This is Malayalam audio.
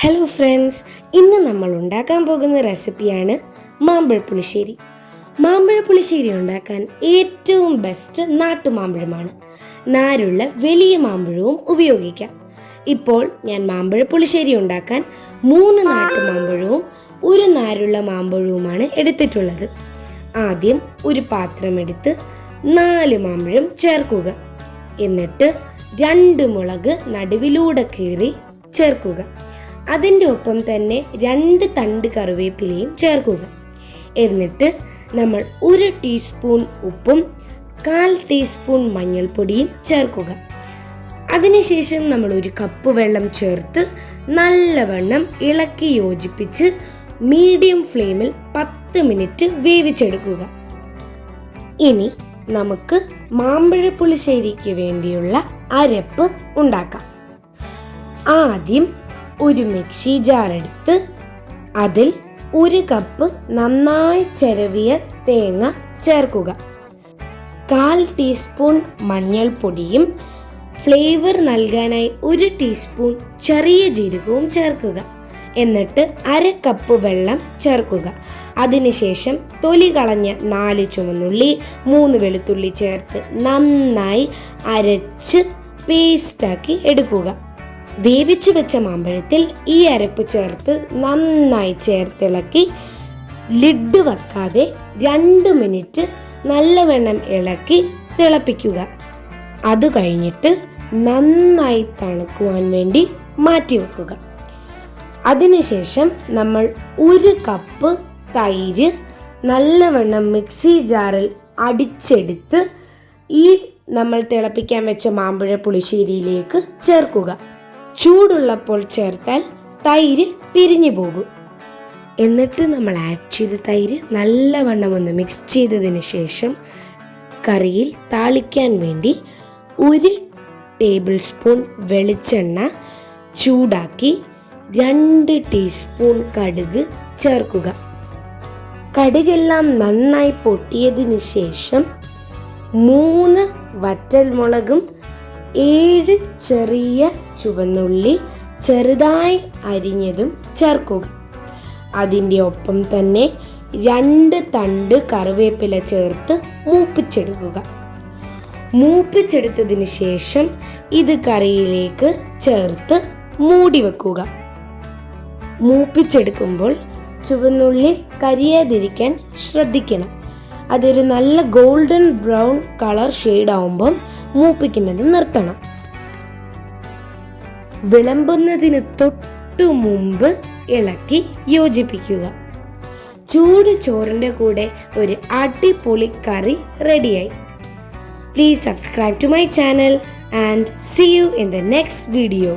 ഹലോ ഫ്രണ്ട്സ്, ഇന്ന് നമ്മൾ ഉണ്ടാക്കാൻ പോകുന്ന റെസിപ്പിയാണ് മാമ്പഴ പുളിശ്ശേരി. മാമ്പഴ പുളിശ്ശേരി ഉണ്ടാക്കാൻ ഏറ്റവും ബെസ്റ്റ് നാട്ടുമാമ്പഴമാണ്. നാരുള്ള വലിയ മാമ്പഴവും ഉപയോഗിക്കാം. ഇപ്പോൾ ഞാൻ മാമ്പഴ പുളിശ്ശേരി ഉണ്ടാക്കാൻ 3 നാട്ടുമാമ്പഴവും 1 നാരുള്ള മാമ്പഴവുമാണ് എടുത്തിട്ടുള്ളത്. ആദ്യം ഒരു പാത്രം എടുത്ത് 4 മാമ്പഴം ചേർക്കുക. എന്നിട്ട് 2 മുളക് നടുവിലൂടെ കീറി ചേർക്കുക. അതിൻ്റെ ഒപ്പം തന്നെ 2 തണ്ട് കറിവേപ്പിലയും ചേർക്കുക. എന്നിട്ട് നമ്മൾ 1 ടീസ്പൂൺ ഉപ്പും 1/4 ടീസ്പൂൺ മഞ്ഞൾപ്പൊടിയും ചേർക്കുക. അതിനുശേഷം നമ്മൾ 1 കപ്പ് വെള്ളം ചേർത്ത് നല്ലവണ്ണം ഇളക്കി യോജിപ്പിച്ച് മീഡിയം ഫ്ലെയിമിൽ 10 മിനിറ്റ് വേവിച്ചെടുക്കുക. ഇനി നമുക്ക് മാമ്പഴ പുളിശ്ശേരിക്ക് വേണ്ടിയുള്ള അരപ്പ് ഉണ്ടാക്കാം. ആദ്യം ഒരു മിക്സി ജാർ എടുത്ത് അതിൽ 1 കപ്പ് നന്നായി ചിരവിയ തേങ്ങ ചേർക്കുക. 1/4 ടീസ്പൂൺ മഞ്ഞൾപ്പൊടിയും ഫ്ലേവർ നൽകാനായി 1 ടീസ്പൂൺ ചെറിയ ജീരകവും ചേർക്കുക. എന്നിട്ട് 1/2 കപ്പ് വെള്ളം ചേർക്കുക. അതിനുശേഷം തൊലി കളഞ്ഞ 4 ചുവന്നുള്ളി 3 വെളുത്തുള്ളി ചേർത്ത് നന്നായി അരച്ച് പേസ്റ്റാക്കി എടുക്കുക. വേവിച്ചു വെച്ച മാമ്പഴത്തിൽ ഈ അരപ്പ് ചേർത്ത് നന്നായി ചേർത്തിളക്കി ലിഡ് വെക്കാതെ 2 മിനിറ്റ് നല്ലവണ്ണം ഇളക്കി തിളപ്പിക്കുക. അത് കഴിഞ്ഞിട്ട് നന്നായി തണുക്കുവാൻ വേണ്ടി മാറ്റി വെക്കുക. അതിനുശേഷം നമ്മൾ 1 കപ്പ് തൈര് നല്ലവണ്ണം മിക്സി ജാറിൽ അടിച്ചെടുത്ത് ഈ നമ്മൾ തിളപ്പിക്കാൻ വെച്ച മാമ്പഴ പുളിശ്ശേരിയിലേക്ക് ചേർക്കുക. ചൂടുള്ളപ്പോൾ ചേർത്താൽ തൈര് പിരിഞ്ഞു പോകും. എന്നിട്ട് നമ്മൾ ആഡ് ചെയ്ത തൈര് നല്ലവണ്ണം ഒന്ന് മിക്സ് ചെയ്തതിന് ശേഷം കറിയിൽ താളിക്കാൻ വേണ്ടി 1 ടേബിൾ സ്പൂൺ വെളിച്ചെണ്ണ ചൂടാക്കി 2 ടീസ്പൂൺ കടുക് ചേർക്കുക. കടുകെല്ലാം നന്നായി പൊട്ടിയതിന് ശേഷം 3 വറ്റൽമുളകും 7 ചെറിയ ചുവന്നുള്ളി ചെറുതായി അരിഞ്ഞതും ചേർക്കുക. അതിൻ്റെ ഒപ്പം തന്നെ 2 തണ്ട് കറിവേപ്പില ചേർത്ത് മൂപ്പിച്ചെടുക്കുക. മൂപ്പിച്ചെടുത്തതിന് ശേഷം ഇത് കറിയിലേക്ക് ചേർത്ത് മൂടി വെക്കുക. മൂപ്പിച്ചെടുക്കുമ്പോൾ ചുവന്നുള്ളി കരിയാതിരിക്കാൻ ശ്രദ്ധിക്കണം. അതൊരു നല്ല ഗോൾഡൻ ബ്രൗൺ കളർ ഷെയ്ഡ് ആവുമ്പം മൂപ്പിക്കുന്നത് നിർത്തണം. വിളമ്പുന്നതിന് തൊട്ടു മുമ്പ് ഇളക്കി യോജിപ്പിക്കുക. ചൂട് ചോറിൻ്റെ കൂടെ ഒരു അടിപൊളി കറി റെഡിയായി. Please subscribe to my channel and see you in the next video.